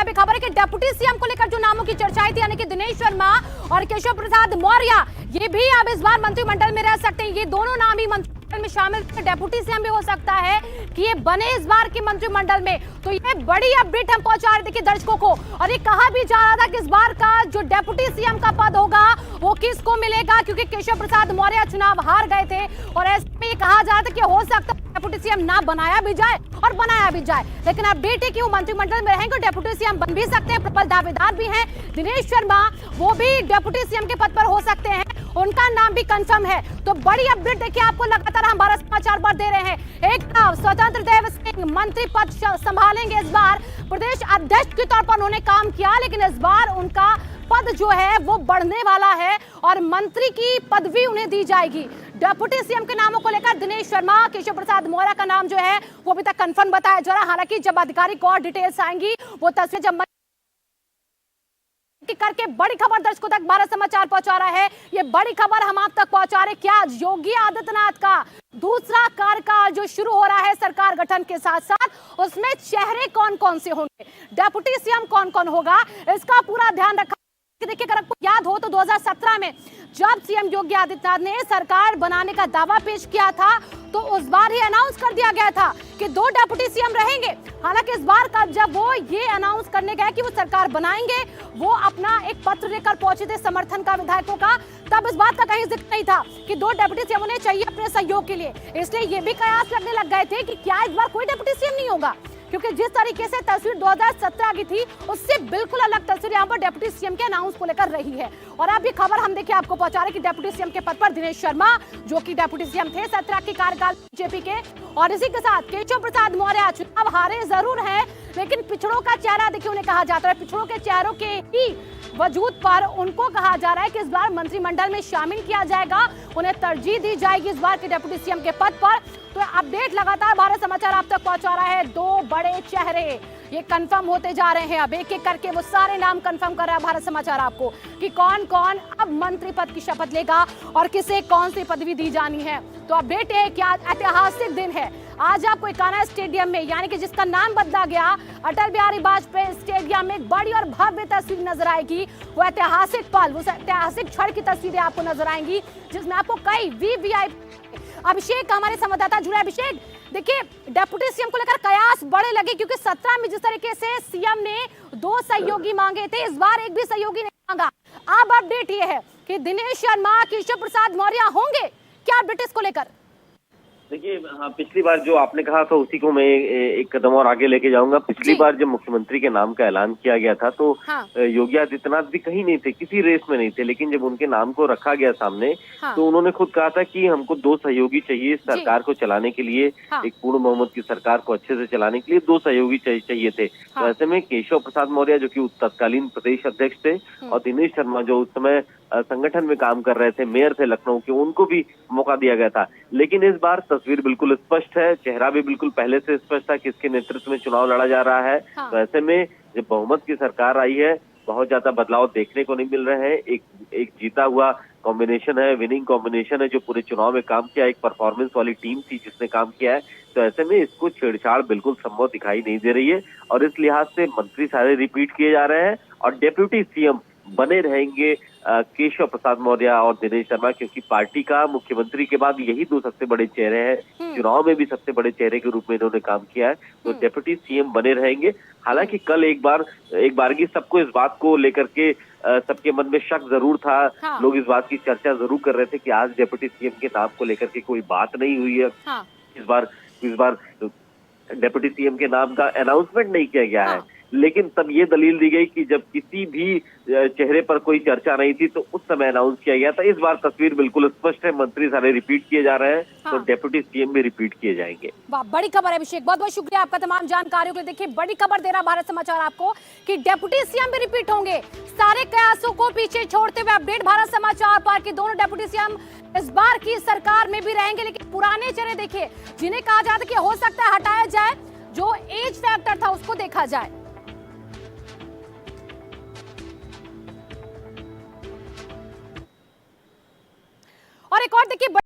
अभी खबर है कि डिप्टी सीएम को लेकर जो नामों की चर्चाएं थी, यानी कि दिनेश शर्मा और केशव प्रसाद मौर्य, ये भी अब इस बार मंत्रिमंडल में रह सकते हैं। ये दोनों नाम ही मंत्रिमंडल में शामिल, डिप्टी सीएम भी हो सकता है कि ये बने इस बार के मंत्रिमंडल में। तो ये बड़ी अपडेट हम पहुंचा रहे थे कि दर्शकों को, और ये कहा भी जा रहा था कि इस बार का जो डिप्टी सीएम का पद होगा वो किसको मिलेगा, क्योंकि केशव प्रसाद मौर्य चुनाव हार गए थे और ऐसे में ये कहा जा रहा था कि हो सकता है डिप्टी सीएम ना बनाया भी जाए और बनाया भी जाए। लेकिन अपडेट है कि वो मंत्रिमंडल में रहेंगे और डिप्टी सीएम बन भी सकते हैं। प्रबल दावेदार भी हैं दिनेश शर्मा, वो भी डिप्टी सीएम के पद पर हो सकते हैं, उनका नाम भी कंफर्म है। तो बड़ी अपडेट देखिए, आपको लगातार हम भारत समाचार पर दे रहे हैं। एक स्वतंत्र देव सिंह मंत्री पद संभालेंगे इस बार, प्रदेश अध्यक्ष के तौर पर उन्होंने काम किया, लेकिन इस बार उनका पद जो है वो बढ़ने वाला है और मंत्री की पदवी उन्हें दी जाएगी। डिप्टी सीएम के नामों को लेकर दिनेश शर्मा, केशव प्रसाद मौर्य का नाम जो है वो अभी तक कंफर्म बताया जा रहा है। हालांकि जब आधिकारिक और डिटेल्स आएंगी, वो तस्वीर जब करके बड़ी खबर दर्शकों तक भारत समाचार पहुंचा रहा है। ये बड़ी खबर हम आप तक पहुंचा रहे, क्या योगी आदित्यनाथ का दूसरा कार्यकाल जो शुरू हो रहा है सरकार गठन के साथ साथ, उसमें चेहरे कौन कौन से होंगे, डिप्टी सीएम कौन कौन होगा, इसका पूरा ध्यान रखा। देखिए, अगर आपको याद हो तो 2017 में जब सीएम योगी आदित्यनाथ ने सरकार बनाने का दावा पेश किया था, तो उस बार ही अनाउंस कर दिया गया था कि 2 डिप्टी सीएम रहेंगे। हालांकि इस बार का जब वो ये अनाउंस करने गए कि वो सरकार बनाएंगे, वो अपना एक पत्र लेकर पहुंचे थे समर्थन का, विधायकों का, तब इस बात का कहीं जिक्र नहीं था कि 2 डिप्टी सीएम उन्हें चाहिए अपने सहयोग के लिए। इसलिए ये भी कयास लगने लग गए थे कि क्या इस बार कोई डिप्टी सीएम नहीं होगा, क्योंकि जिस तरीके से तस्वीर 2017 की थी, उससे बिल्कुल अलग तस्वीर यहाँ पर डिप्टी सीएम के अनाउंस को लेकर रही है। और अब ये खबर हम देखिए आपको पहुंचा रहे कि डिप्टी सीएम के पद पर दिनेश शर्मा, जो कि डिप्टी सीएम थे 17 के कार्यकाल बीजेपी के, और इसी के साथ केशव प्रसाद मौर्य चुनाव हारे जरूर है, लेकिन पिछड़ों का चेहरा देखिए उन्हें कहा जाता है, पिछड़ों के चेहरों के ही वजूद पर उनको कहा जा रहा है कि इस बार मंत्रिमंडल में शामिल किया जाएगा, उन्हें तरजीह दी जाएगी इस बार के डिप्टी सीएम के पद पर। तो अपडेट लगातार भारत समाचार आप तक पहुंचा रहा है। 2 बड़े चेहरे ये कंफर्म होते जा रहे हैं, अब एक एक करके वो सारे नाम कंफर्म कर रहा है भारत समाचार आपको कि कौन कौन अब मंत्री पद की शपथ लेगा और किसे कौन सी पदवी दी जानी है। तो अपडेट है कि आज ऐतिहासिक दिन है। आज आपको इकाना स्टेडियम में, यानी कि जिसका नाम बदला गया अटल बिहारी वाजपेयी स्टेडियम में, एक बड़ी और भव्य तस्वीर नजर आएगी। वो ऐतिहासिक पल, वो ऐतिहासिक क्षण की तस्वीरें आपको नजर आएंगी, जिसमें आपको कई वीवीआईपी। अभिषेक हमारे संवाददाता जुड़े। अभिषेक, देखिए डिप्टी सीएम को लेकर कयास बड़े लगे, क्योंकि 17 में जिस तरीके से सीएम ने 2 सहयोगी मांगे थे, इस बार एक भी सहयोगी नहीं मांगा। अब अपडेट ये है कि दिनेश शर्मा, केशव प्रसाद मौर्य होंगे क्या अपडेट इसको लेकर? देखिए, हाँ, पिछली बार जो आपने कहा था उसी को मैं एक कदम और आगे लेके जाऊंगा। पिछली बार जब मुख्यमंत्री के नाम का ऐलान किया गया था, तो योगी आदित्यनाथ भी कहीं नहीं थे, किसी रेस में नहीं थे, लेकिन जब उनके नाम को रखा गया सामने, तो उन्होंने खुद कहा था कि हमको 2 सहयोगी चाहिए सरकार को चलाने के लिए, एक पूर्ण बहुमत की सरकार को अच्छे से चलाने के लिए 2 सहयोगी चाहिए थे। तो ऐसे में केशव प्रसाद मौर्य, जो कि तत्कालीन प्रदेश अध्यक्ष थे, और दिनेश शर्मा, जो उस समय संगठन में काम कर रहे थे, मेयर थे लखनऊ के, उनको भी मौका दिया गया था। लेकिन इस बार तस्वीर बिल्कुल स्पष्ट है, चेहरा भी बिल्कुल पहले से स्पष्ट था किसके नेतृत्व में चुनाव लड़ा जा रहा है। तो ऐसे में जब बहुमत की सरकार आई है, बहुत ज्यादा बदलाव देखने को नहीं मिल रहे हैं। एक जीता हुआ कॉम्बिनेशन है, विनिंग कॉम्बिनेशन है, जो पूरे चुनाव में काम किया, एक परफॉर्मेंस वाली टीम थी जिसने काम किया है। तो ऐसे में इसको छेड़छाड़ बिल्कुल संभव दिखाई नहीं दे रही है, और इस लिहाज से मंत्री सारे रिपीट किए जा रहे हैं और डिप्टी सीएम बने रहेंगे केशव प्रसाद मौर्य और दिनेश शर्मा, क्योंकि पार्टी का मुख्यमंत्री के बाद यही 2 सबसे बड़े चेहरे हैं। चुनाव में भी सबसे बड़े चेहरे के रूप में इन्होंने काम किया है, तो डिप्टी सीएम बने रहेंगे। हालांकि कल एक बारगी सबको इस बात को लेकर के सबके मन में शक जरूर था। लोग इस बात की चर्चा जरूर कर रहे थे कि आज डिप्टी सीएम के नाम को लेकर के कोई बात नहीं हुई है। इस बार डिप्टी सीएम के नाम का अनाउंसमेंट नहीं किया गया है, लेकिन तब ये दलील दी गई कि जब किसी भी चेहरे पर कोई चर्चा नहीं थी, तो उस समय अनाउंस किया गया था। इस बार तस्वीर बिल्कुल स्पष्ट है, मंत्री सारे रिपीट किए जा रहे हैं, तो डिप्टी सीएम भी रिपीट किए जाएंगे। वाह, बड़ी खबर है अभिषेक, बहुत बहुत शुक्रिया आपका तमाम जानकारियों के लिए। देखिए, बड़ी खबर दे रहा भारत समाचार आपको कि डिप्टी सीएम भी रिपीट होंगे। सारे कयासों को पीछे छोड़ते हुए अपडेट भारत समाचार पर कि दोनों डिप्टी सीएम इस बार की सरकार में भी रहेंगे, लेकिन पुराने चेहरे देखिए, जिन्हें कहा जाता कि हो सकता है हटाया जाए, जो एज फैक्टर था उसको देखा जाए। और एक और देखिए